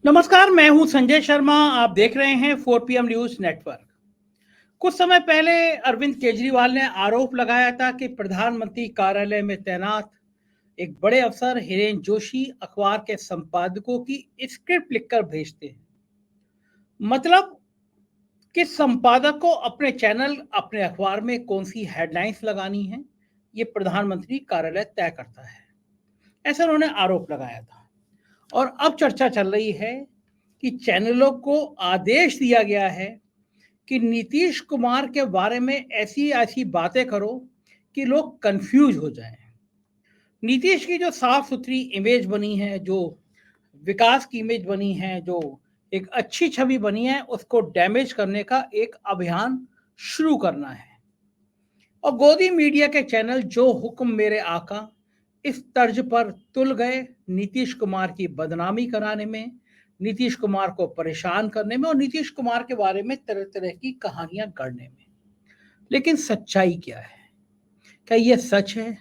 नमस्कार, मैं हूं संजय शर्मा। आप देख रहे हैं 4 PM न्यूज नेटवर्क। कुछ समय पहले अरविंद केजरीवाल ने आरोप लगाया था कि प्रधानमंत्री कार्यालय में तैनात एक बड़े अफसर हिरेन जोशी अखबार के संपादकों की स्क्रिप्ट लिखकर भेजते हैं। मतलब कि संपादक को अपने चैनल, अपने अखबार में कौन सी हेडलाइंस लगानी है, ये प्रधानमंत्री कार्यालय तय करता है। ऐसा उन्होंने आरोप लगाया था। और अब चर्चा चल रही है कि चैनलों को आदेश दिया गया है कि नीतीश कुमार के बारे में ऐसी ऐसी बातें करो कि लोग कंफ्यूज हो जाएं। नीतीश की जो साफ सुथरी इमेज बनी है, जो विकास की इमेज बनी है, जो एक अच्छी छवि बनी है, उसको डैमेज करने का एक अभियान शुरू करना है। और गोदी मीडिया के चैनल जो हुक्म मेरे आका इस तर्ज पर तुल गए नीतीश कुमार की बदनामी कराने में, नीतीश कुमार को परेशान करने में और नीतीश कुमार के बारे में तरह तरह की कहानियां गढ़ने में। लेकिन सच्चाई क्या है? क्या यह सच है?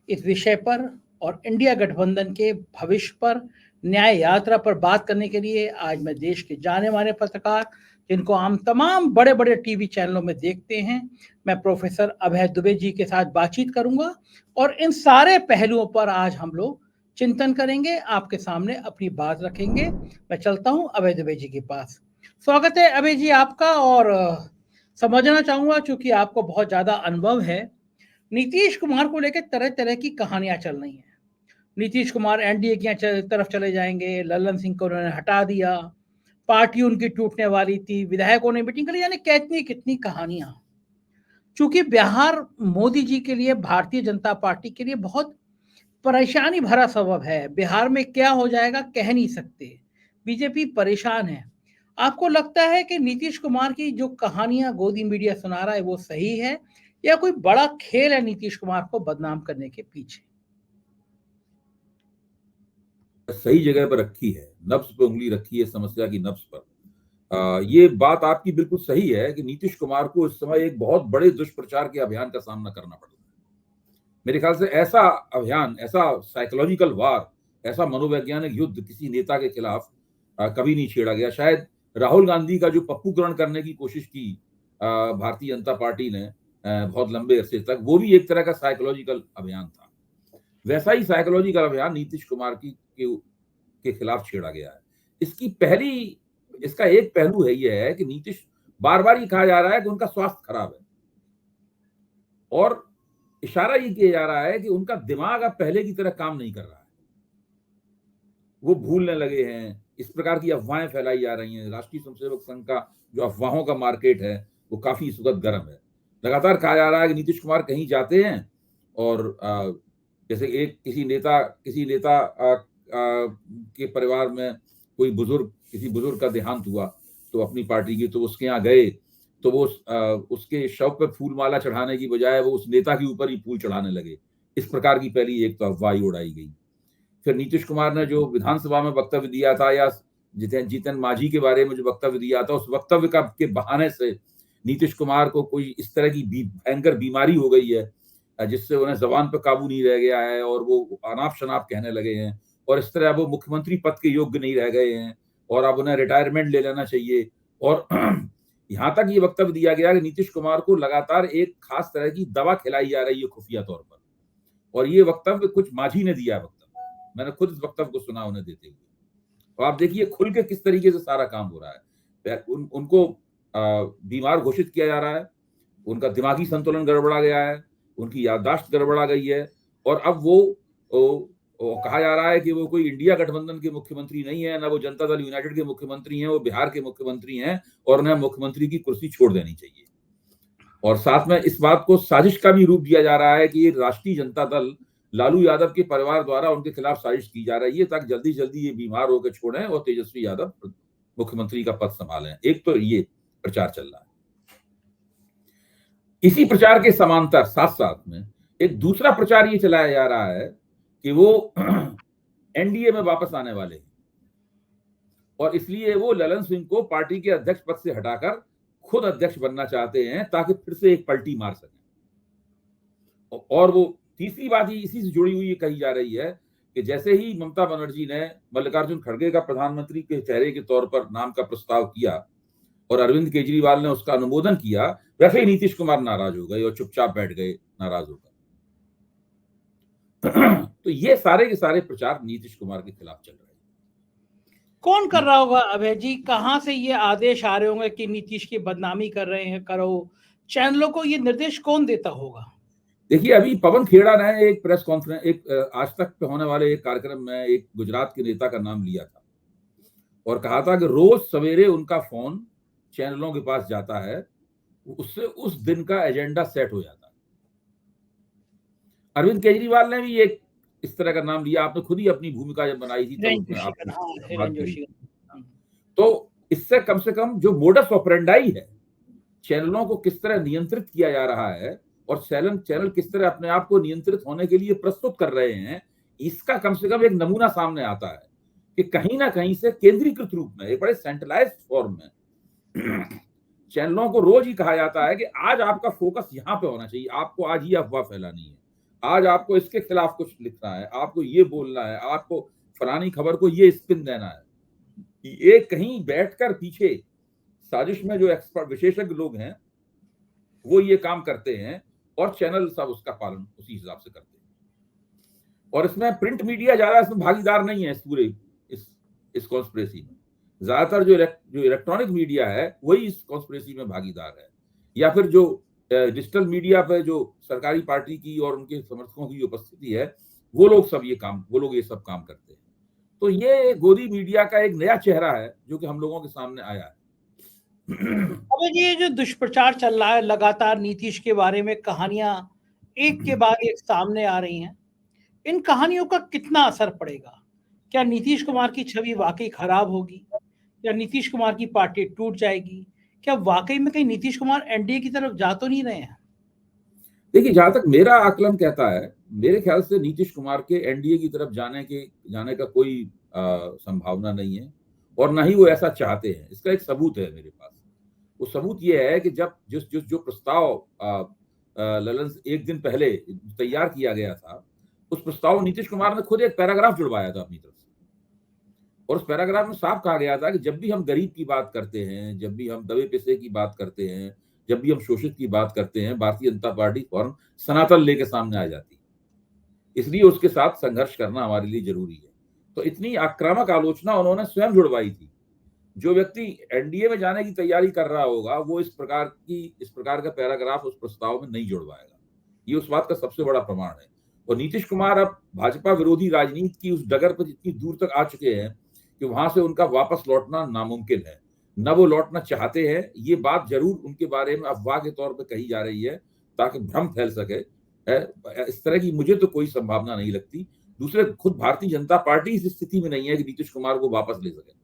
इस विषय पर और इंडिया गठबंधन के भविष्य पर, न्याय यात्रा पर बात करने के लिए आज मैं देश के जाने माने पत्रकार, जिनको हम तमाम बड़े बड़े टीवी चैनलों में देखते हैं, मैं प्रोफेसर अभय दुबे जी के साथ बातचीत करूंगा और इन सारे पहलुओं पर आज हम लोग चिंतन करेंगे, आपके सामने अपनी बात रखेंगे। मैं चलता हूं अभय दुबे जी के पास। स्वागत है अभय जी आपका। और समझना चाहूंगा, चूंकि आपको बहुत ज्यादा अनुभव है, नीतीश कुमार को लेकर तरह तरह की कहानियां चल रही हैं। नीतीश कुमार एनडीए की तरफ चले जाएंगे, लल्लन सिंह को उन्होंने हटा दिया, पार्टी उनकी टूटने वाली थी, विधायकों ने मीटिंग करी, यानी कितनी कितनी कहानियां। चूंकि बिहार मोदी जी के लिए, भारतीय जनता पार्टी के लिए बहुत परेशानी भरा सबब है। बिहार में क्या हो जाएगा कह नहीं सकते। बीजेपी परेशान है। आपको लगता है कि नीतीश कुमार की जो कहानियां गोदी मीडिया सुना रहा है वो सही है, या कोई बड़ा खेल है नीतीश कुमार को बदनाम करने के पीछे? सही जगह पर रखी है, नब्ज पे उंगली रखी है, समस्या की नब्ज पर। ये बात आपकी बिल्कुल सही है कि नीतीश कुमार को इस समय एक बहुत बड़े दुष्प्रचार के अभियान का सामना करना पड़ रहा है। मेरे ख्याल से ऐसा अभियान, ऐसा साइकोलॉजिकल वार, ऐसा मनोवैज्ञानिक युद्ध किसी नेता के खिलाफ कभी नहीं छेड़ा गया। शायद राहुल गांधी का जो पप्पूकरण करने की कोशिश की भारतीय जनता पार्टी ने बहुत लंबे अरसे तक, वो भी एक तरह का साइकोलॉजिकल अभियान था। वैसा ही साइकोलॉजिकल अभियान नीतीश कुमार के खिलाफ छेड़ा गया है। इसका एक पहलू है, यह है कि नीतीश, बार बार ये कहा जा रहा है कि उनका स्वास्थ्य खराब है, और इशारा ये किया जा रहा है कि उनका दिमाग अब पहले की तरह काम नहीं कर रहा है, वो भूलने लगे हैं। इस प्रकार की अफवाहें फैलाई जा रही हैं। राष्ट्रीय स्वयंसेवक संघ का जो अफवाहों का मार्केट है वो काफी इस वक्त गर्म है। लगातार कहा जा रहा है कि नीतीश कुमार कहीं जाते हैं और जैसे किसी नेता के परिवार में किसी बुजुर्ग का देहांत हुआ, तो अपनी पार्टी की, तो उसके यहाँ गए, तो वो उसके शव पर फूल माला चढ़ाने की बजाय वो उस नेता के ऊपर ही फूल चढ़ाने लगे। इस प्रकार की पहली एक तो अफवाह उड़ाई गई। फिर नीतीश कुमार ने जो विधानसभा में वक्तव्य दिया था, या जीतन मांझी के बारे में जो वक्तव्य दिया था, उस वक्तव्य के बहाने से नीतीश कुमार को कोई इस तरह की भयंकर बीमारी हो गई है जिससे उन्हें जबान पर काबू नहीं रह गया है, और वो अनाप शनाप कहने लगे हैं, और इस तरह वो मुख्यमंत्री पद के योग्य नहीं रह गए हैं, और अब उन्हें रिटायरमेंट ले लेना चाहिए। और यहां तक ये वक्तव्य दिया गया कि नीतीश कुमार को लगातार एक खास तरह की दवा खिलाई जा रही है खुफिया तौर पर। और ये वक्तव्य कुछ मांझी ने दिया वक्तव्य, मैंने खुद इस वक्तव्य को सुना उन्हें देते हुए। तो आप देखिए खुल के किस तरीके से सारा काम हो रहा है। उनको बीमार घोषित किया जा रहा है, उनका दिमागी संतुलन गड़बड़ा गया है, उनकी याददाश्त गड़बड़ा गई है, और अब वो कहा जा रहा है कि वो कोई इंडिया गठबंधन के मुख्यमंत्री नहीं है, ना वो जनता दल यूनाइटेड के मुख्यमंत्री हैं, वो बिहार के मुख्यमंत्री हैं, और उन्हें मुख्यमंत्री की कुर्सी छोड़ देनी चाहिए। और साथ में इस बात को साजिश का भी रूप दिया जा रहा है कि राष्ट्रीय जनता दल, लालू यादव के परिवार द्वारा उनके खिलाफ साजिश की जा रही है ताकि जल्दी जल्दी ये बीमार होकर छोड़ें और तेजस्वी यादव मुख्यमंत्री का पद संभालें। एक तो ये प्रचार चल रहा है। इसी प्रचार के समांतर साथ साथ में एक दूसरा प्रचार ये चलाया जा रहा है कि वो एनडीए में वापस आने वाले हैं, और इसलिए वो ललन सिंह को पार्टी के अध्यक्ष पद से हटाकर खुद अध्यक्ष बनना चाहते हैं ताकि फिर से एक पलटी मार सकें। और वो तीसरी बात ही इसी से जुड़ी हुई कही जा रही है कि जैसे ही ममता बनर्जी ने मल्लिकार्जुन खड़गे का प्रधानमंत्री के चेहरे के तौर पर नाम का प्रस्ताव किया और अरविंद केजरीवाल ने उसका अनुमोदन किया, वैसे ही नीतीश कुमार नाराज हो गए और चुपचाप बैठ गए नाराज होकर। तो ये सारे के सारे प्रचार नीतीश कुमार के खिलाफ चल रहे हैं। कौन कर रहा होगा अभय जी? कहां से ये आदेश आ रहे होंगे कि नीतीश की बदनामी कर रहे हैं, करो? चैनलों को ये निर्देश कौन देता होगा? देखिए, अभी पवन खेड़ा ने एक प्रेस कॉन्फ्रेंस, एक आज तक पे होने वाले एक कार्यक्रम में एक गुजरात के नेता का नाम लिया था और कहा था कि रोज सवेरे उनका फोन चैनलों के पास जाता है, उससे उस दिन का एजेंडा सेट हो जाता है। अरविंद केजरीवाल ने भी एक इस तरह का नाम लिया, आपने खुद ही अपनी भूमिका जब बनाई थी तो उसमें आपने बात करी। तो इससे कम से कम जो मोडस ऑपरेंडाई है, चैनलों को किस तरह नियंत्रित किया जा रहा है और चैनल किस तरह अपने आप को नियंत्रित होने के लिए प्रस्तुत कर रहे हैं, इसका कम से कम एक नमूना सामने आता है कि कहीं ना कहीं से केंद्रीकृत रूप में, एक बड़े सेंट्रलाइज्ड फॉर्म में चैनलों को रोज ही कहा जाता है कि आज आपका फोकस यहाँ पे होना चाहिए, आपको आज ये अफवाह फैलानी है, आज आपको इसके खिलाफ कुछ लिखना है, आपको ये बोलना है, आपको फलानी खबर को ये स्पिन देना है। ये कहीं बैठकर पीछे साजिश में जो एक्सपर्ट विशेषज्ञ लोग हैं वो ये काम करते हैं और चैनल सब उसका पालन उसी हिसाब से करते हैं। और इसमें प्रिंट मीडिया ज्यादा इसमें भागीदार नहीं है इस पूरे इस कॉन्स्पिरेसी में। ज्यादातर जो इलेक्ट्रॉनिक मीडिया है वही इस कॉन्स्पिरेसी में भागीदार है, या फिर जो डिजिटल मीडिया पे जो सरकारी पार्टी की और उनके समर्थकों की उपस्थिति है, वो लोग ये सब काम करते हैं। तो ये गोदी मीडिया का एक नया चेहरा है जो कि हम लोगों के सामने आया है। अब ये जो दुष्प्रचार चल रहा है लगातार नीतीश के बारे में, कहानियां एक के बाद एक सामने आ रही हैं, इन कहानियों का कितना असर पड़ेगा? क्या नीतीश कुमार की छवि वाकई खराब होगी? क्या नीतीश कुमार की पार्टी टूट जाएगी? क्या वाकई में कहीं नीतीश कुमार एनडीए की तरफ जा तो नहीं रहे हैं? देखिए, जहां तक मेरा आकलन कहता है, मेरे ख्याल से नीतीश कुमार के एनडीए की तरफ जाने का कोई संभावना नहीं है और ना ही वो ऐसा चाहते हैं। इसका एक सबूत है मेरे पास। वो सबूत ये है कि जब जो प्रस्ताव ललन एक दिन पहले तैयार किया गया था, उस प्रस्ताव में नीतीश कुमार ने खुद एक पैराग्राफ जुड़वाया था अपनी तरफ से और उस पैराग्राफ में साफ कहा गया था कि जब भी हम गरीब की बात करते हैं, जब भी हम दबे पिसे की बात करते हैं, जब भी हम शोषित की बात करते हैं, भारतीय जनता पार्टी फौरन सनातन लेके सामने आ जाती है। इसलिए उसके साथ संघर्ष करना हमारे लिए जरूरी है। तो इतनी आक्रामक आलोचना उन्होंने स्वयं जुड़वाई थी। जो व्यक्ति एनडीए में जाने की तैयारी कर रहा होगा वो इस प्रकार का पैराग्राफ उस प्रस्ताव में नहीं जुड़वाएगा। ये उस बात का सबसे बड़ा प्रमाण है। और नीतीश कुमार अब भाजपा विरोधी राजनीति की उस डगर पर इतनी दूर तक आ चुके हैं कि वहां से उनका वापस लौटना नामुमकिन है। न वो लौटना चाहते हैं। ये बात जरूर उनके बारे में अफवाह के तौर पर कही जा रही है ताकि भ्रम फैल सके। इस तरह की मुझे तो कोई संभावना नहीं लगती। दूसरे, खुद भारतीय जनता पार्टी इस स्थिति में नहीं है कि नीतीश कुमार को वापस ले सके।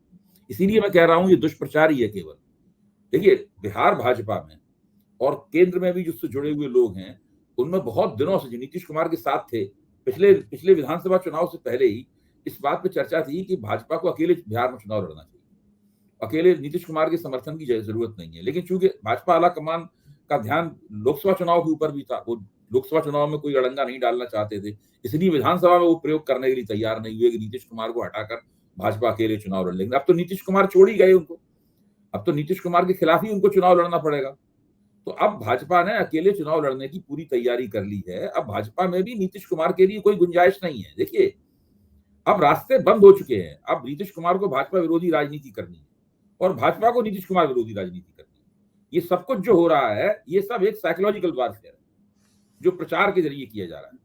इसीलिए मैं कह रहा हूं ये दुष्प्रचार ही है केवल। देखिए, बिहार भाजपा में और केंद्र में भी जिससे जुड़े हुए लोग हैं, उनमें बहुत दिनों से जो नीतीश कुमार के साथ थे, पिछले विधानसभा चुनाव से पहले ही इस बात पे चर्चा थी कि भाजपा को अकेले बिहार में चुनाव लड़ना चाहिए, अकेले नीतीश कुमार के समर्थन की जरूरत नहीं है। लेकिन चूंकि भाजपा आला कमान का ध्यान लोकसभा चुनाव के ऊपर भी था, वो लोकसभा चुनाव में कोई अड़ंगा नहीं डालना चाहते थे, इसलिए विधानसभा में वो प्रयोग करने के लिए तैयार नहीं हुए कि नीतीश कुमार को हटाकर भाजपा अकेले चुनाव लड़ लेंगे। अब तो नीतीश कुमार छोड़ ही गए उनको, अब तो नीतीश कुमार के खिलाफ ही उनको चुनाव लड़ना पड़ेगा। तो अब भाजपा ने अकेले चुनाव लड़ने की पूरी तैयारी कर ली है। अब भाजपा में भी नीतीश कुमार के लिए कोई गुंजाइश नहीं है। देखिए, अब रास्ते बंद हो चुके हैं। अब नीतीश कुमार को भाजपा विरोधी राजनीति करनी है और भाजपा को नीतीश कुमार विरोधी राजनीति करनी है। ये सब कुछ जो हो रहा है, ये सब एक साइकोलॉजिकल वारफेयर है जो प्रचार के जरिए किया जा रहा है।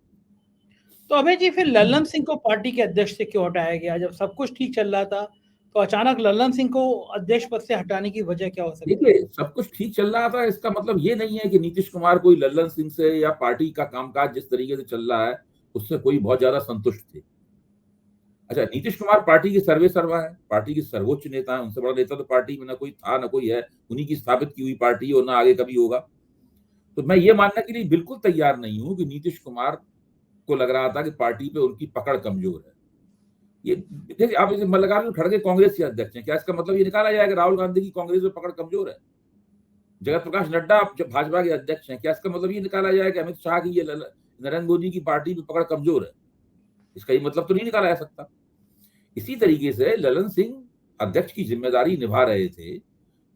तो अभय जी, फिर लल्लन सिंह को पार्टी के अध्यक्ष से क्यों हटाया गया? जब सब कुछ ठीक चल रहा था तो अचानक लल्लन सिंह को अध्यक्ष पद से हटाने की वजह क्या हो सकती है? देखिए, सब कुछ ठीक चल रहा था, इसका मतलब ये नहीं है कि नीतीश कुमार कोई लल्लन सिंह से या पार्टी का कामकाज जिस तरीके से चल रहा है उससे कोई बहुत ज्यादा संतुष्ट थे। अच्छा, नीतीश कुमार पार्टी के सर्वे सर्वा है, पार्टी के सर्वोच्च नेता है। उनसे बड़ा नेता तो पार्टी में ना कोई था ना कोई है। उन्हीं की स्थापित की हुई पार्टी और ना आगे कभी होगा। तो मैं ये मानने के लिए बिल्कुल तैयार नहीं हूं कि नीतीश कुमार को लग रहा था कि पार्टी पे उनकी पकड़ कमजोर है। ये देखिए, आप इसे मल्लिकार्जुन खड़गे कांग्रेस के अध्यक्ष हैं, क्या इसका मतलब ये निकाला जाए कि राहुल गांधी की कांग्रेस में पकड़ कमजोर है? जगत प्रकाश नड्डा जब भाजपा के अध्यक्ष हैं, क्या इसका मतलब ये निकाला जाए कि अमित शाह की ये नरेंद्र मोदी की पार्टी में पकड़ कमजोर है? इसका ये मतलब तो नहीं निकाला जा सकता। इसी तरीके से ललन सिंह अध्यक्ष की जिम्मेदारी निभा रहे थे।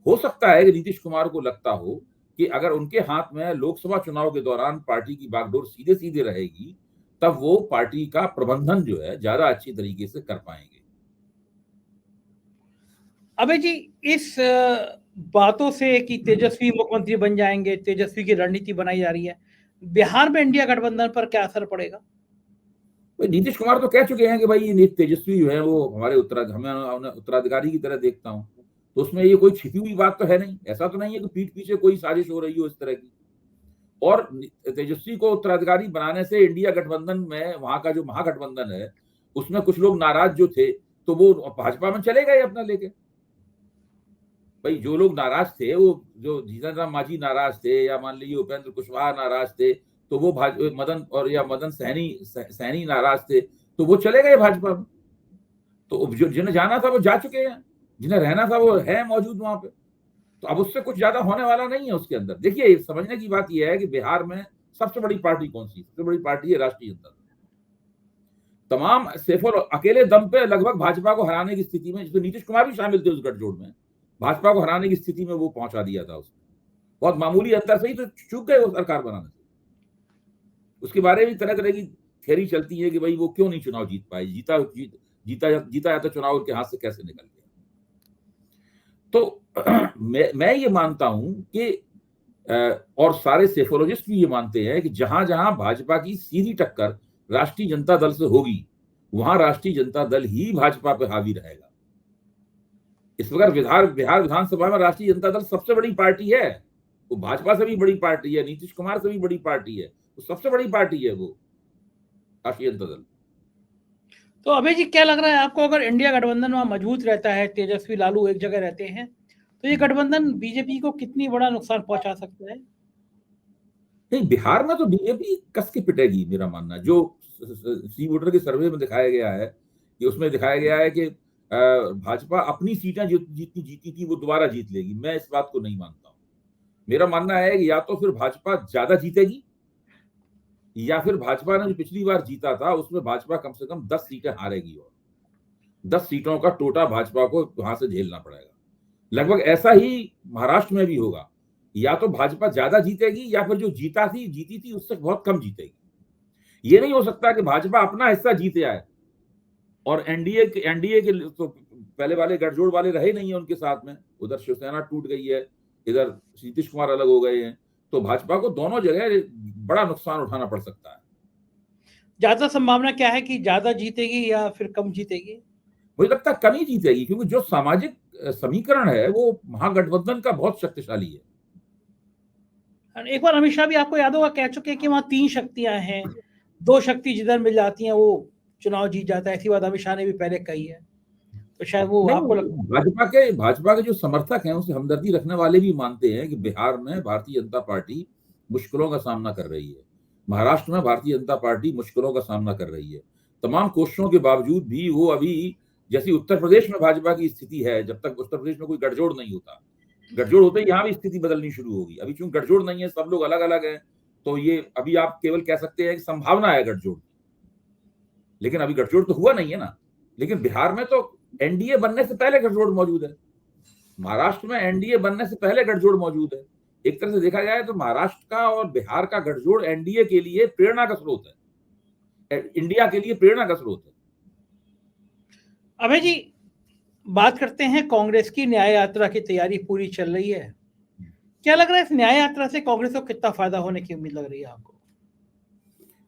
हो सकता है कि नीतीश कुमार को लगता हो कि अगर उनके हाथ में लोकसभा चुनाव के दौरान पार्टी की बागडोर सीधे सीधे रहेगी, तब वो पार्टी का प्रबंधन जो है ज्यादा अच्छी तरीके से कर पाएंगे। अबे जी, इस बातों से कि तेजस्वी मुख्यमंत्री बन जाएंगे, तेजस्वी की रणनीति बनाई जा रही है, बिहार में इंडिया गठबंधन पर क्या असर पड़ेगा? नीतीश कुमार तो कह चुके हैं कि भाई ये तेजस्वी जो है वो हमारे उत्तराधिकारी की तरह देखता हूं, तो उसमें ये कोई छिपी हुई बात तो है नहीं। ऐसा तो नहीं है कि पीठ पीछे कोई साजिश हो रही हो इस तरह की। और तेजस्वी को उत्तराधिकारी बनाने से इंडिया गठबंधन में, वहां का जो महागठबंधन है, उसमें कुछ लोग नाराज जो थे, तो वो भाजपा में चले गए अपना लेके। भाई जो लोग नाराज थे, वो जो जीतन राम मांझी नाराज थे, या मान लीजिए उपेंद्र कुशवाहा नाराज थे, तो वो मदन सहनी नाराज थे, तो वो चले गए भाजपा में। तो जो जिन्हें जाना था वो जा चुके हैं, जिन्हें रहना था वो है मौजूद वहां पे। तो अब उससे कुछ ज्यादा होने वाला नहीं है उसके अंदर। देखिए, समझने की बात यह है कि बिहार में सबसे बड़ी पार्टी कौन सी? सबसे बड़ी पार्टी है राष्ट्रीय जनता दल। तमाम सेफर अकेले दम पे लगभग भाजपा को हराने की स्थिति में, जिसमें नीतीश कुमार भी शामिल थे उस गठजोड़ में, भाजपा को हराने की स्थिति में वो पहुंचा दिया था उसने। बहुत मामूली अंतर से ही तो चूक गए वो सरकार बनाने से। उसके बारे में तरह तरह की थियरी चलती है कि भाई वो क्यों नहीं चुनाव जीत पाए, जीता या तो चुनाव उनके हाथ से कैसे निकल गया। तो मैं ये मानता हूं कि और सारे सेफोलॉजिस्ट भी ये मानते हैं कि जहां जहां भाजपा की सीधी टक्कर राष्ट्रीय जनता दल से होगी, वहां राष्ट्रीय जनता दल ही भाजपा पे हावी रहेगा। इस प्रकार बिहार विधानसभा में राष्ट्रीय जनता दल सबसे बड़ी पार्टी है। वो भाजपा से भी बड़ी पार्टी है, नीतीश कुमार से भी बड़ी पार्टी है, तो सबसे बड़ी पार्टी है वो राष्ट्रीय जनता दल। तो अभय जी, क्या लग रहा है आपको, अगर इंडिया गठबंधन वहां मजबूत रहता है, तेजस्वी लालू एक जगह रहते हैं, तो ये गठबंधन बीजेपी को कितनी बड़ा नुकसान पहुंचा सकता है? नहीं, बिहार में तो बीजेपी कस के पिटेगी, मेरा मानना। जो सी वोटर के सर्वे में दिखाया गया है कि उसमें दिखाया गया है कि भाजपा अपनी सीटें जितनी जीती थी वो दोबारा जीत लेगी। मैं इस बात को नहीं मानता हूं। मेरा मानना है कि या तो फिर भाजपा ज्यादा जीतेगी, या फिर भाजपा ने जो पिछली बार जीता था उसमें भाजपा कम से कम 10 सीटें हारेगी, और 10 सीटों का टोटा भाजपा को वहां से झेलना पड़ेगा। लगभग ऐसा ही महाराष्ट्र में भी होगा। या तो भाजपा ज्यादा जीतेगी, या फिर जो जीती थी उससे बहुत कम जीतेगी। ये नहीं हो सकता कि भाजपा अपना हिस्सा जीते आए और एनडीए के तो पहले वाले गठजोड़ वाले रहे नहीं है उनके साथ में। उधर शिवसेना टूट गई है, इधर नीतीश कुमार अलग हो गए हैं, तो भाजपा को दोनों जगह बड़ा नुकसान उठाना पड़ सकता है। ज्यादा संभावना क्या है कि ज्यादा जीतेगी या फिर कम जीतेगी? मुझे लगता है कम ही जीतेगी, क्योंकि जो सामाजिक समीकरण है वो महागठबंधन का बहुत शक्तिशाली है। एक बार अमित शाह भी, आपको याद होगा, कह चुके हैं कि वहां 3 शक्तियां हैं, 2 शक्ति जिधर मिल जाती हैं वो चुनाव जीत जाता है। ऐसी बात अमित शाह ने भी पहले कही है, तो शायद वो आपको भाजपा के जो समर्थक हैं उनसे हमदर्दी रखने वाले भी मानते हैं कि बिहार में भारतीय जनता पार्टी मुश्किलों का सामना कर रही है, महाराष्ट्र में भारतीय जनता पार्टी मुश्किलों का सामना कर रही है। तमाम कोशिशों के बावजूद भी वो अभी, जैसी उत्तर प्रदेश में भाजपा की स्थिति है, जब तक उत्तर प्रदेश में कोई गठजोड़ नहीं होता, गठजोड़ होते ही यहाँ भी स्थिति बदलनी शुरू होगी। अभी चूंकि गठजोड़ नहीं है, सब लोग अलग अलग हैं, तो ये अभी आप केवल कह सकते हैं कि संभावना है गठजोड़, लेकिन अभी गठजोड़ तो हुआ नहीं है ना। लेकिन बिहार में तो एनडीए बनने से पहले गठजोड़ मौजूद है, महाराष्ट्र में एनडीए बनने से पहले गठजोड़ मौजूद है। एक तरह से देखा जाए तो महाराष्ट्र का और बिहार का गठजोड़ एनडीए के लिए प्रेरणा का स्रोत है, इंडिया के लिए प्रेरणा का स्रोत है। अभय जी, बात करते हैं कांग्रेस की। न्याय यात्रा की तैयारी पूरी चल रही है। क्या लग रहा है, इस न्याय यात्रा से कांग्रेस को कितना फायदा होने की उम्मीद लग रही है आपको?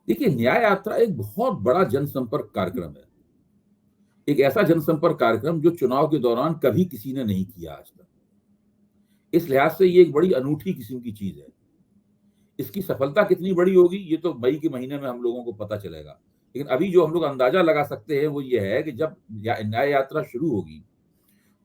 देखिए, न्याय यात्रा एक बहुत बड़ा जनसंपर्क कार्यक्रम है, एक ऐसा जनसंपर्क कार्यक्रम जो चुनाव के दौरान कभी किसी ने नहीं किया आज तक। इस लिहाज से ये एक बड़ी अनूठी किस्म की चीज है। इसकी सफलता कितनी बड़ी होगी ये तो मई के महीने में हम लोगों को पता चलेगा। लेकिन अभी जो हम लोग अंदाजा लगा सकते हैं वो ये है कि जब न्याय यात्रा शुरू होगी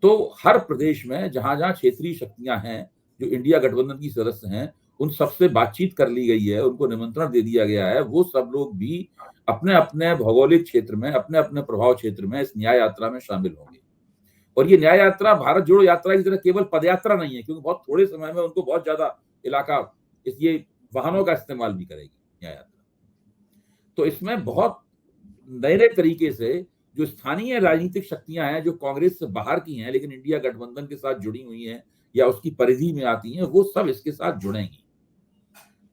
तो हर प्रदेश में जहां जहां क्षेत्रीय शक्तियां हैं जो इंडिया गठबंधन की सदस्य हैं, उन सबसे बातचीत कर ली गई है, उनको निमंत्रण दे दिया गया है। वो सब लोग भी अपने अपने भौगोलिक क्षेत्र में, अपने अपने प्रभाव क्षेत्र में इस न्याय यात्रा में शामिल होंगे। और ये न्याय यात्रा भारत जोड़ो यात्रा की तरह केवल पदयात्रा नहीं है, क्योंकि बहुत थोड़े समय में उनको बहुत ज्यादा इलाका, इसलिए वाहनों का इस्तेमाल भी करेगी न्याय यात्रा। तो इसमें बहुत नए नए तरीके से जो स्थानीय राजनीतिक शक्तियां हैं, जो कांग्रेस से बाहर की हैं लेकिन इंडिया गठबंधन के साथ जुड़ी हुई हैं या उसकी परिधि में आती हैं, वो सब इसके साथ जुड़ेंगी।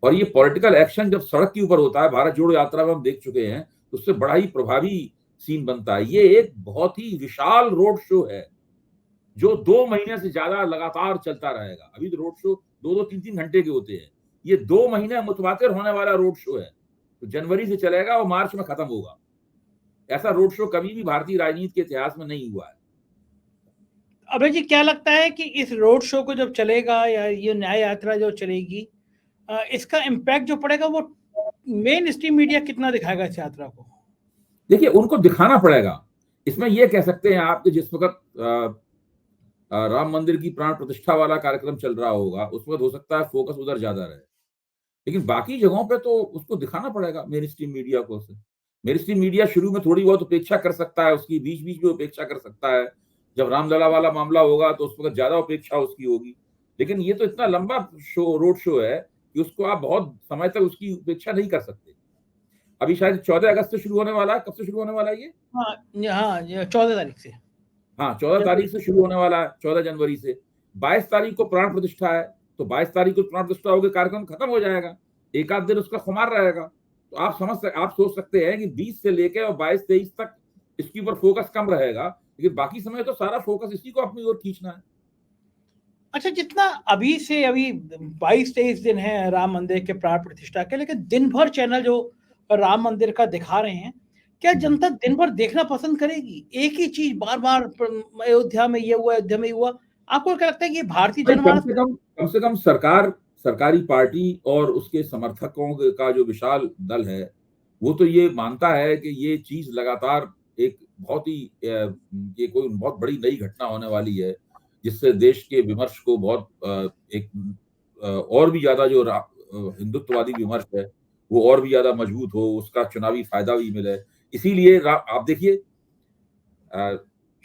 और ये पॉलिटिकल एक्शन जब सड़क के ऊपर होता है, भारत जोड़ो यात्रा में हम देख चुके हैं, तो उससे बड़ा ही प्रभावी सीन बनता है। ये एक बहुत ही विशाल रोड शो है जो 2 महीने से ज्यादा लगातार चलता रहेगा। अभी तो रोड शो 2-2, 3-3 घंटे के होते हैं, ये 2 महीने मुतवातिर होने वाला रोड शो है। तो जनवरी से चलेगा और मार्च में खत्म होगा। ऐसा रोड शो कभी भी भारतीय राजनीति के इतिहास में नहीं हुआ है। अभय जी, क्या लगता है कि इस रोड शो को जब चलेगा या ये न्याय यात्रा जो चलेगी, इसका इम्पैक्ट जो पड़ेगा वो मेन स्ट्रीम मीडिया कितना दिखाएगा इस यात्रा को? देखिए, उनको दिखाना पड़ेगा। इसमें ये कह सकते हैं आप कि जिस वक्त राम मंदिर की प्राण प्रतिष्ठा वाला कार्यक्रम चल रहा होगा, उस वक्त हो सकता है फोकस उधर ज्यादा रहे, लेकिन बाकी जगहों पे तो उसको दिखाना पड़ेगा मेन स्ट्रीम मीडिया को। मेन स्ट्रीम मीडिया शुरू में थोड़ी बहुत उपेक्षा कर सकता है, उसकी बीच बीच में उपेक्षा कर सकता है। जब रामलला वाला मामला होगा तो उस वक्त ज्यादा उपेक्षा उसकी होगी, लेकिन ये तो इतना लंबा रोड शो है कि उसको आप बहुत समय तक उसकी उपेक्षा नहीं कर सकते। अभी शायद 14 अगस्त से शुरू होने वाला है। कब से शुरू होने वाला है ये? हाँ, 14 तारीख से। हाँ, 14 तारीख से शुरू होने वाला है, 14 जनवरी से। 22 तारीख को प्राण प्रतिष्ठा है, तो 22 तारीख को प्राण प्रतिष्ठा होगी, कार्यक्रम खत्म हो जाएगा, एक आध दिन उसका खुमार रहेगा। तो आप सोच सकते हैं कि 20 से लेकर और 22-23 तक इसके ऊपर फोकस कम रहेगा, लेकिन बाकी समय तो सारा फोकस इसी को अपनी ओर खींचना है। अच्छा, जितना अभी 22-23 दिन है राम मंदिर के प्राण प्रतिष्ठा के, लेकिन दिन भर चैनल जो राम मंदिर का दिखा रहे हैं, क्या जनता दिन भर देखना पसंद करेगी? एक ही चीज बार बार, अयोध्या में ये हुआ, अयोध्या में हुआ। आपको क्या लगता है कि भारतीय जनमानस कम से कम सरकारी पार्टी और उसके समर्थकों का जो विशाल दल है, वो तो ये मानता है कि ये चीज लगातार एक बहुत ही ये कोई बहुत बड़ी नई घटना होने वाली है, जिससे देश के विमर्श को बहुत और भी ज्यादा जो हिंदुत्ववादी विमर्श है वो और भी ज्यादा मजबूत हो, उसका चुनावी फायदा भी मिले। इसीलिए आप देखिए,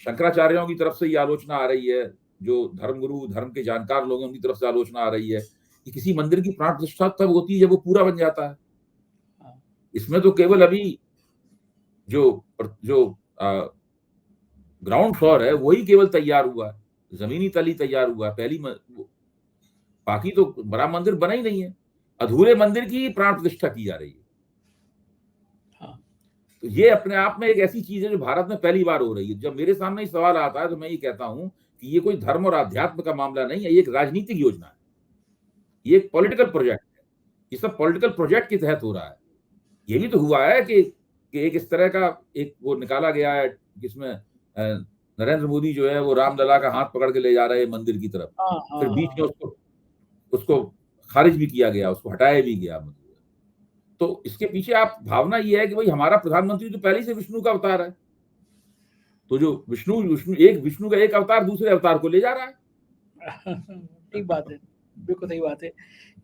शंकराचार्यों की तरफ से ये आलोचना आ रही है, जो धर्मगुरु, धर्म के जानकार लोगों की तरफ से आलोचना आ रही है कि किसी मंदिर की प्राण प्रतिष्ठा तब होती है जब वो पूरा बन जाता है। इसमें तो केवल अभी जो ग्राउंड फ्लोर है वही केवल तैयार हुआ है, जमीनी तली तैयार हुआ है, बाकी तो बड़ा मंदिर बना ही नहीं है। अधूरे मंदिर की प्राण प्रतिष्ठा की जा रही है। तो ये अपने आप में एक ऐसी चीज है जो भारत में पहली बार हो रही है। जब मेरे सामने ये सवाल आता है तो मैं ये कहता हूं कि ये कोई धर्म और अध्यात्म का मामला नहीं है, ये एक राजनीतिक योजना है, ये एक पॉलिटिकल प्रोजेक्ट है। ये सब पॉलिटिकल प्रोजेक्ट के तहत हो रहा है। ये भी तो हुआ है कि एक इस तरह का एक वो निकाला गया है जिसमें नरेंद्र मोदी जो है वो रामलला का हाथ पकड़ के ले जा रहे हैं मंदिर की तरफ, फिर बीच में उसको खारिज भी किया गया, उसको हटाया भी गया। तो इसके पीछे आप भावना ये है कि भाई हमारा प्रधानमंत्री तो पहले से विष्णु का अवतार है, तो जो विष्णु का एक अवतार दूसरे अवतार को ले जा रहा है। ठीक बात है, बिल्कुल सही बात है।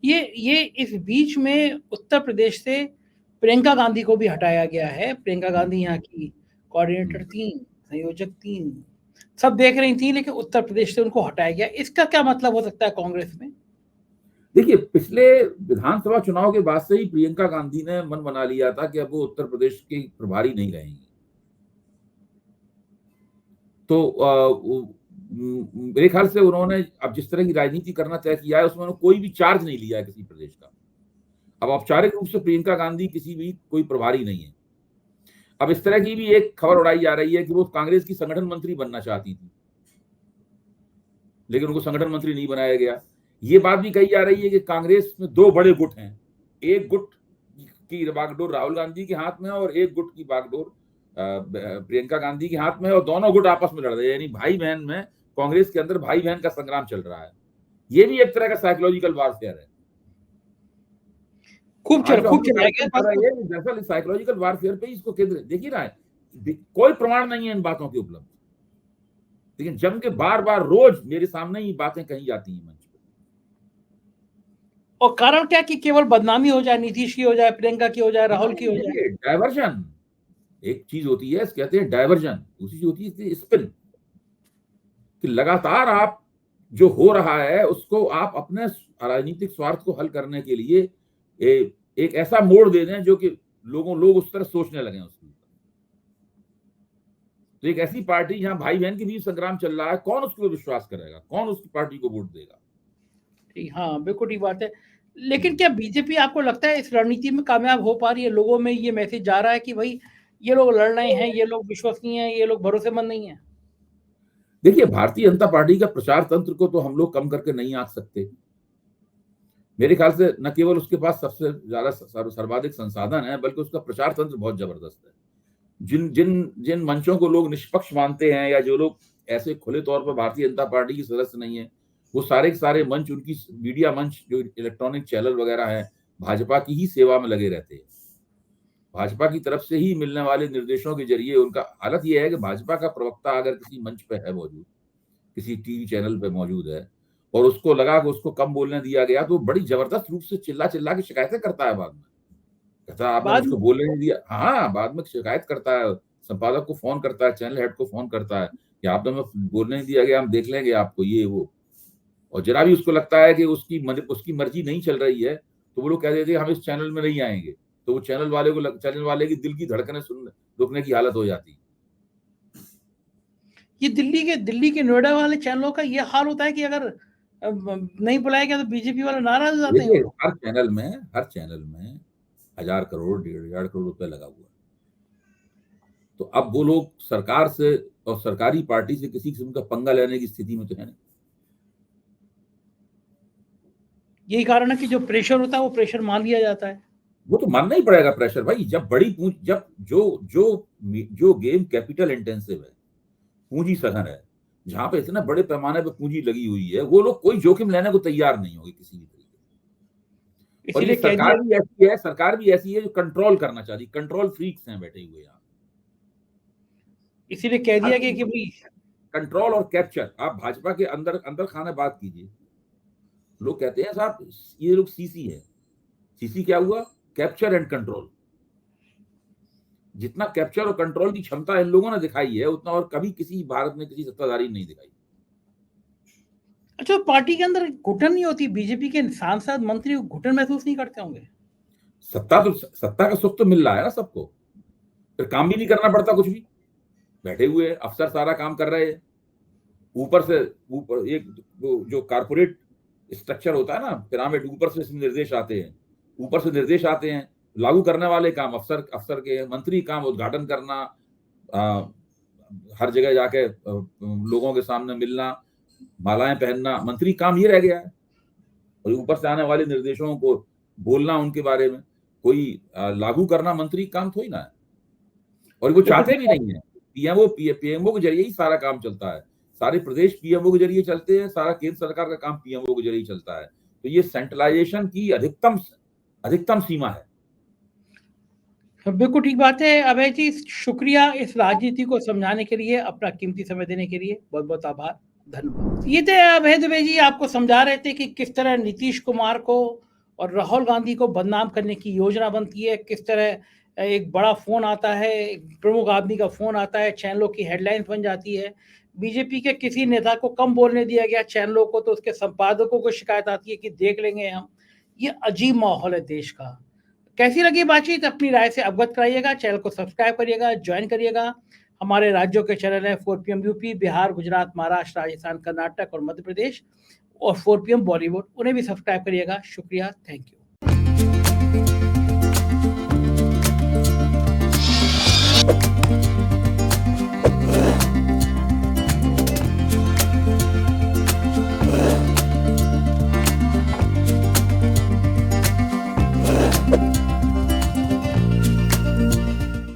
ये इस बीच में उत्तर प्रदेश से प्रियंका गांधी को भी हटाया गया है। प्रियंका गांधी यहाँ की कोऑर्डिनेटर थी, संयोजक थी, सब देख रही थी, लेकिन उत्तर प्रदेश से उनको हटाया गया। इसका क्या मतलब हो सकता है कांग्रेस में? देखिए, पिछले विधानसभा चुनाव के बाद से ही प्रियंका गांधी ने मन बना लिया था कि अब वो उत्तर प्रदेश की प्रभारी नहीं रहेंगी। तो मेरे ख्याल से उन्होंने अब जिस तरह की राजनीति करना तय किया है उसमें कोई भी चार्ज नहीं लिया है किसी प्रदेश का। अब औपचारिक रूप से प्रियंका गांधी किसी भी कोई प्रभारी नहीं है। अब इस तरह की भी एक खबर उड़ाई जा रही है कि वो कांग्रेस की संगठन मंत्री बनना चाहती थी, लेकिन उनको संगठन मंत्री नहीं बनाया गया। ये बात भी कही जा रही है कि कांग्रेस में 2 बड़े गुट हैं, एक गुट की बागडोर राहुल गांधी के हाथ में है और एक गुट की बागडोर प्रियंका गांधी के हाथ में है, और दोनों गुट आपस में लड़ रहे हैं, यानी भाई बहन में कांग्रेस के अंदर भाई बहन का संग्राम चल रहा है। ये भी एक तरह का साइकोलॉजिकल वारफेयर है। खूब चलाया गया। दरअसल साइकोलॉजिकल वारफेयर पे इसको केंद्र देखिए ना, कोई प्रमाण नहीं है इन बातों के उपलब्ध, लेकिन जम के बार बार रोज मेरे सामने ही बातें कही जाती हैं मंच पे। और कारण क्या कि केवल बदनामी हो जाए, नीतीश की हो जाए, प्रियंका की हो जाए, राहुल की हो जाए। डायवर्जन एक चीज होती है, कहते हैं डायवर्जन, दूसरी चीज होती है स्पिन, कि लगातार आप जो हो रहा है उसको आप अपने राजनीतिक स्वार्थ को हल करने के लिए एक ऐसा मोड़ दे दें जो कि लोग उस तरह सोचने लगे उसके ऊपर। तो एक ऐसी पार्टी जहां भाई बहन के बीच संग्राम चल रहा है, कौन उसके ऊपर विश्वास करेगा, कौन उसकी पार्टी को वोट देगा? हाँ, बिल्कुल ठीक बात है। लेकिन क्या बीजेपी आपको लगता है इस रणनीति में कामयाब हो पा रही है? लोगों में ये मैसेज जा रहा है कि भाई ये लोग लड़ रहे हैं, ये लोग विश्वसनीय हैं, ये लोग भरोसेमंद नहीं है? देखिए, भारतीय जनता पार्टी का प्रचार तंत्र को तो हम लोग कम करके नहीं आंक सकते। मेरे ख्याल से न केवल उसके पास सबसे ज्यादा सर्वाधिक संसाधन है, बल्कि उसका प्रचार तंत्र बहुत जबरदस्त है। जिन जिन जिन मंचों को लोग निष्पक्ष मानते हैं, या जो लोग ऐसे खुले तौर पर भारतीय जनता पार्टी की सदस्य नहीं है, वो सारे के सारे मंच, उनकी मीडिया मंच, जो इलेक्ट्रॉनिक चैनल वगैरह है, भाजपा की ही सेवा में लगे रहते हैं। भाजपा की तरफ से ही मिलने वाले निर्देशों के जरिए उनका हालत यह है कि भाजपा का प्रवक्ता अगर किसी मंच पे है मौजूद, किसी टीवी चैनल पे मौजूद है, और उसको लगा कि उसको कम बोलने दिया गया, तो बड़ी जबरदस्त रूप से चिल्ला चिल्ला के शिकायतें करता है। बाद में कहता है आपने बाद मुझको बोलने नहीं दिया। हाँ, बाद में शिकायत करता है, संपादक को फोन करता है, चैनल हेड को फोन करता है कि आपने हमें बोलने नहीं दिया गया, हम देख लेंगे आपको, ये वो। और जरा भी उसको लगता है कि उसकी मर्जी नहीं चल रही है, तो वो लोग कह देते हैं हम इस चैनल में नहीं आएंगे। तो वो चैनल वाले की दिल की धड़कनें रुकने की हालत हो जाती है। ये दिल्ली के नोएडा वाले चैनलों का ये हाल होता है कि अगर नहीं बुलाया गया तो बीजेपी वाले नाराज हो जाते हैं। देखिए, हर चैनल में 1000 करोड़ 1,500 करोड़ रुपए लगा हुआ है। तो अब वो लोग सरकार से और सरकारी पार्टी से किसी किस्म का पंगा लेने की स्थिति में तो है नहीं। यही कारण है कि जो प्रेशर होता है वो प्रेशर मान लिया जाता है। वो तो मानना ही पड़ेगा प्रेशर भाई। जब जब जो गेम कैपिटल इंटेंसिव है, पूंजी सघन है, जहां पे इतने बड़े पैमाने पे पूंजी लगी हुई है, वो लोग कोई जोखिम लेने को तैयार नहीं होगी किसी भी तरीके से। और ये सरकार भी ऐसी है जो कंट्रोल करना चाहती है, कंट्रोल फ्रीक्स हैं बैठे हुए यहाँ। इसीलिए कह दिया कि भाई कंट्रोल और कैप्चर। आप भाजपा के अंदर खाने बात कीजिए, लोग कहते हैं साहब ये लोग सीसी है। सीसी क्या हुआ? Capture and control. जितना कैप्चर और कंट्रोल की क्षमता इन लोगों ने दिखाई है, उतना और कभी किसी भारत में किसी सत्ताधारी नहीं दिखाई। अच्छा, पार्टी के अंदर घुटन नहीं होती? बीजेपी के सांसद मंत्री घुटन महसूस नहीं करते होंगे? सत्ता का सुख तो मिल रहा है ना सबको, फिर काम भी नहीं करना पड़ता कुछ भी। बैठे हुए अफसर सारा काम कर रहे हैं। ऊपर एक जो कारपोरेट स्ट्रक्चर होता है ना, पिरामिड, ऊपर से निर्देश आते हैं। लागू करने वाले काम अफसर के, मंत्री काम उद्घाटन करना, हर जगह जाके लोगों के सामने मिलना, मालाएं पहनना, मंत्री काम ये रह गया है। और ऊपर से आने वाले निर्देशों को बोलना उनके बारे में, कोई लागू करना मंत्री काम थोड़ी ना है। और वो चाहते भी नहीं है। पीएमओ के जरिए ही सारा काम चलता है। सारे प्रदेश पीएमओ के जरिए चलते हैं, सारा केंद्र सरकार का काम पीएमओ के जरिए चलता है। तो ये सेंट्रलाइजेशन की अधिकतम सीमा है। बिल्कुल ठीक बात है अभय जी। शुक्रिया इस राजनीति को समझाने के लिए, अपना कीमती समय देने के लिए। बहुत बहुत आभार, धन्यवाद। ये थे अभय दुबे जी, आपको समझा रहे थे कि किस तरह नीतीश कुमार को और राहुल गांधी को बदनाम करने की योजना बनती है। किस तरह एक बड़ा फोन आता है, एक प्रमुख आदमी का फोन आता है, चैनलों की हेडलाइंस बन जाती है। बीजेपी के किसी नेता को कम बोलने दिया गया चैनलों को, तो उसके संपादकों को शिकायत आती है कि देख लेंगे हम। ये अजीब माहौल है देश का। कैसी लगी बातचीत? अपनी राय से अवगत कराइएगा। चैनल को सब्सक्राइब करिएगा, ज्वाइन करिएगा। हमारे राज्यों के चैनल है 4PM यूपी, बिहार, गुजरात, महाराष्ट्र, राजस्थान, कर्नाटक और मध्य प्रदेश, और 4PM बॉलीवुड, उन्हें भी सब्सक्राइब करिएगा। शुक्रिया, थैंक यू।